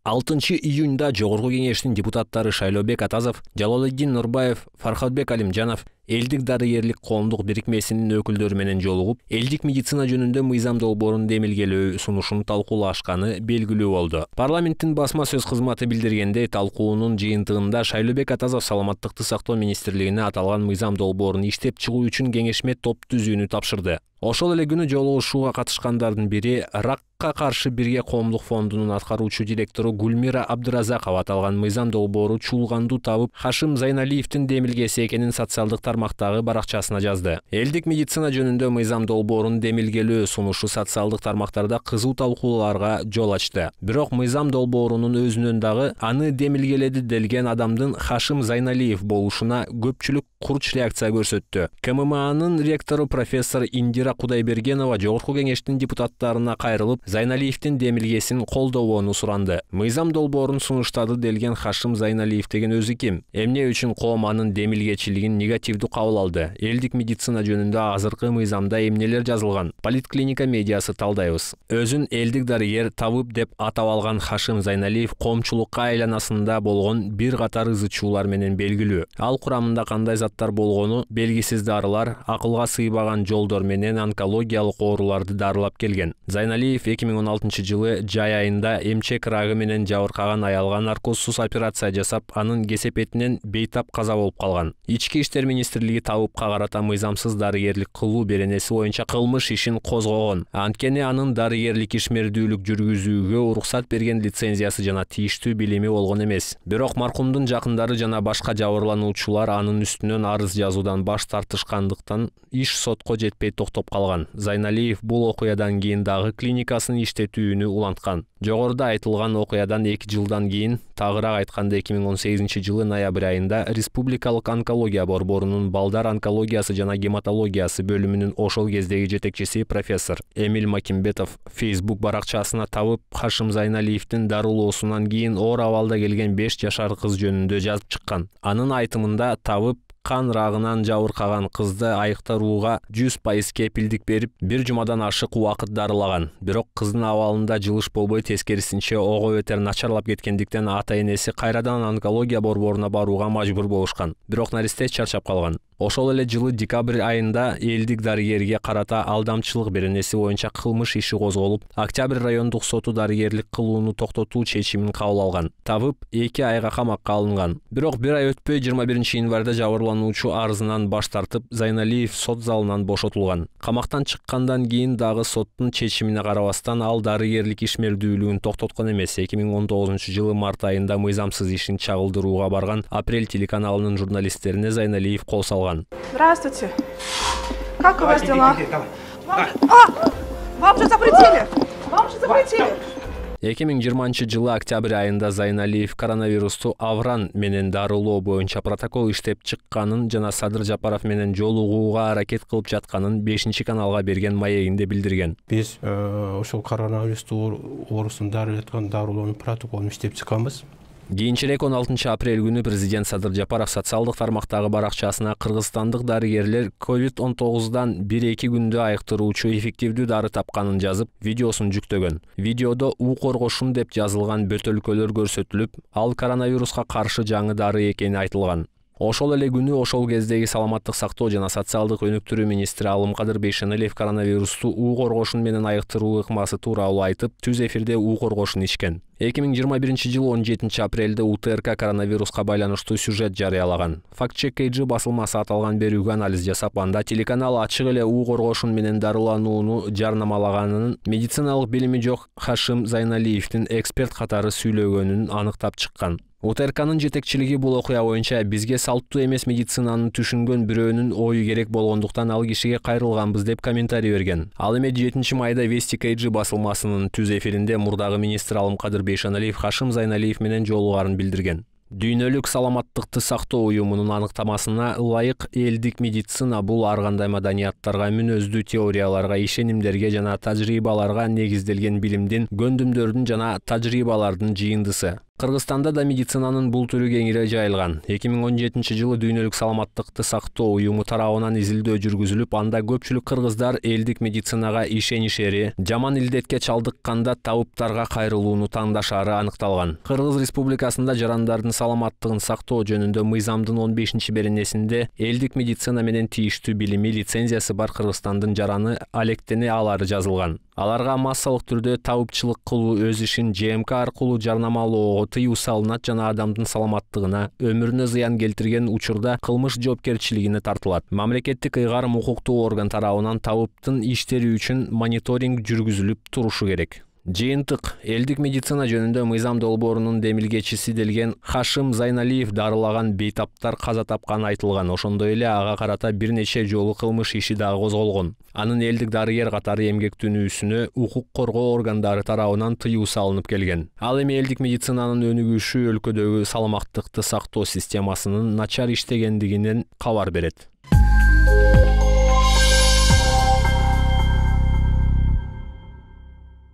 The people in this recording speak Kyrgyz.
6-июнда Жогорку кеңештин депутаттары Шайлообек Атазов, Жалалетдин Нурбаев, Фархатбек Алимжанов элдик дарыгерлик коомдук бирикмесинин өкүлдөрү менен жолугуп, элдик медицина жөнүндө мыйзам долбоорун демилгелөө сунушун талкуулашканы белгилүү болду. Парламенттин басма сөз кызматы билдиргендей, талкуунун жыйынтыгында Шайлообек Атазов Саламаттыкты сактоо министрлигине аталган мыйзам долбоорун иштеп чыгуу үчүн кеңешме топ түзүүнү тапшырды. Ошол эле күнү жолугушууга катышкандардын бири ракка каршы бирге коомдук фондунун аткаруучу директору Гүлмира Абдыразакова аталган мыйзам долбоору чуулганду табып, Хашим Зайналиевдин демилгеси экенин социалдык тармактагы баракчасына жазды. Элдик медицина жөнүндө мыйзам долбоорун демилгелөө сунушу социалдык тармактарда кызуу талкууларга жол ачты. Бирок мыйзам долбоорунун өзүнөн дагы аны демилгеледи делген адамдын Хашим Зайналиев болушуна көпчүлүк курч реакция көрсөттү. КММАнын ректору профессор Индира Кудайбергенова Жогорку кеңештин депутаттарына кайрылып, Зайналиевдин демилгесин колдобоону суранды. Мыйзам долбоорун сунуштады делген Хашим Зайналиев деген өзү ким? Эмне үчүн коом анын демилгечилигин негативдүү кабыл алды? Элдик медицина жөнүндө азыркы мыйзамда эмнелер жазылган? Политклиника медиасы талдайбыз. Өзүн элдик дарыгер табып деп атап алган Хашим Зайналиев коомчулукка айланасында болгон бир катар ызы чуулар менен белгилүү. Ал курамында кандай заттар болгону белгисиз дарылар, акылга сыйбаган жолдор менен онкологиялык ооруларды дарылап келген. Зайналиев 2016 жылы жай айында эмчек рагы менен жабыркаган аялга наркозсуз операция жасап, анын кесепетинен бейтап каза болуп калган. Ички иштер министрлиги табыпка карата мыйзамсыз дарыгерлик кылуу беренеси боюнча кылмыш ишин козгогон. Анткени анын дарыгерлик ишмердүүлүк жүргүзүүгө уруксат берген лицензиясы жана тийиштүү билими болгон эмес. Бирок маркумдун жакындары жана башка жабырлануучулар анын үстүнөн арыз жазуудан баш тартышкандыктан иш сотко жетпей токтоп калган. Зайналиев бул окуядан кийин дагы клиникасын иштетүүнү уланткан. Жогоруда айтылган окуядан 2 жылдан кийин, тагыраак айтканда 2018 жылы ноябрь айында Республикалык онкология борборунун балдар онкологиясы жана гематологиясы бөлүмүнүн ошол кездеги жетекчиси профессор Эмиль Макимбетов Facebook баракчасына табып, Хашим Зайналиевдин дарылоосунан кийин оор абалда келген 5 жашар кыз жөнүндө жазып чыккан. Анын айтымында табып кан рагынан жабыркаган кызды айыктырууга 100% кепилдик берип, бир жумадан ашык убакыт дарылаган. Бирок кыздын абалында жылыш болбой, тескерисинче ого бетер начарлап кеткендиктен ата-энеси кайрадан онкология борборуна барууга мажбур болушкан. Бирок наристе чарчап калган. Ошол эле жылы декабрь айында элдик дарыгерге карата алдамчылык беренеси боюнча кылмыш иши козголуп, Октябрь райондук соту дарыгерлик кылууну токтотуу чечимин кабыл алган. Табып 2 айга камакка алынган. Бирок бир ай өтпөй 21 январда жабырлануучу арызынан баш тартып, Зайналиев сот залынан бошотулган. Камактан чыккандан кийин дагы соттун чечимине карабастан ал дарыгерлик ишмердүүлүгүн токтоткон эмес. 2019 жылы март айында мыйзамсыз ишин чагылдырууга барган Апрель телеканалынын журналисттерине Зайналиев кол салган. Здравствуйте. Как у вас дела? Вам же запретили. Вам же запретили. 2020 жылы октябрь айында Зайналиев коронавирусту Авран менен дарылоо боюнча протокол иштеп чыкканын жана Садыр Жапаров менен жолугууга аракет кылып жатканын 5-каналга берген маегинде билдирген. Биз ошол коронавирусту оорусун дарылаткан дарылоонун протоколун иштеп чыкканбыз. Кийинчерээк 16 апрель күнү президент Садыр Жапаров социалдык тармактагы баракчасына кыргызстандык дарыгерлер COVID-19дан 1-2 күндө айыктыруучу эффективдүү дары тапканын жазып, видеосун жүктөгөн. Видеодо У коргошун деп жазылган бөтөлкөлөр көрсөтүлүп, ал коронавируска каршы жаңы дары экени айтылган. Ошол эле күнү ошол кездеги саламаттык сактоо жана социалдык өнүктүрүү министри Алымкадыр Бейшеналиев коронавирусту У коргошун менен айыктыруу ыкмасы тууралуу айтып, түз эфирде У коргошун ичкен. 2021 жылы 17 апрелде УТРК коронавируска байланыштуу сюжет жарыялаган. Фактчек KG басылмасы аталган берүүгө анализ жасап, анда телеканал ачык эле У коргошун менен дарыланууну жарнамалаганын, медициналык билими жок Хашим Зайналиевдин эксперт катары сүйлөгөнүн аныктап чыккан. УТРКнын жетекчилиги бул окуя боюнча бизге салттуу эмес медицинаны түшүнгөн бирөөнүн ою керек болгондуктан ал кишиге кайрылганбыз деп комментарий берген. Ал эми 7 майда Вести KG басылмасынын түз эфиринде мурдагы министр Алымкадыр Бейшеналиев Хашим Зайналиев менен жолугарын билдирген. Дүйнөлүк саламаттыкты сактоо уюмунун аныктамасына ылайык элдик медицина бул ар кандай маданияттарга, мүнөздүү теорияларга, ишенимдерге жана тажрыйбаларга негизделген билимдин, көндүмдөрдүн жана тажрыйбалардын жыйындысы. Кыргызстанда да медицинанын бул түрү кеңири жайылган. 2017 жылы Дүйнөлүк саламаттыкты сактоо уюму тарабынан изилдөө жүргүзүлүп, анда көпчүлүк кыргыздар элдик медицинага ишенишери, жаман илдетке чалдыкканда табыптарга кайрылууну тандашары аныкталган. Кыргыз Республикасында жарандардын саламаттыгын сактоо жөнүндө мыйзамдын 15-беренесинде элдик медицина менен тийиштүү билими, лицензиясы бар Кыргызстандын жараны алектене алары жазылган. Аларга массалык түрдө табыпчылык кылуу, өз ишин ЖМК аркылуу жарнамалоого тыюу салынат жана адамдын саламаттыгына, өмүрүнө зыян келтирген учурда кылмыш жоопкерчилигине тартылат. Мамлекеттик ыйгарым укуктуу орган тарабынан табыптын иштери үчүн мониторинг жүргүзүлүп турушу керек. Жыйынтык: элдик медицина жөнүндө мыйзам долбоорунун демилгечиси делген Хашим Зайналиев дарылаган бейтаптар каза тапканы айтылган. Ошондой эле ага карата бир нече жолу кылмыш иши дагы козголгон. Анын элдик дарыгер катары эмгектенүүсүнө укук коргоо органдары тарабынан тыюу салынып келген. Ал эми элдик медицинанын өнүгүшү өлкөдөгү саламаттыкты сактоо системасынын начар иштегендигинен кабар берет.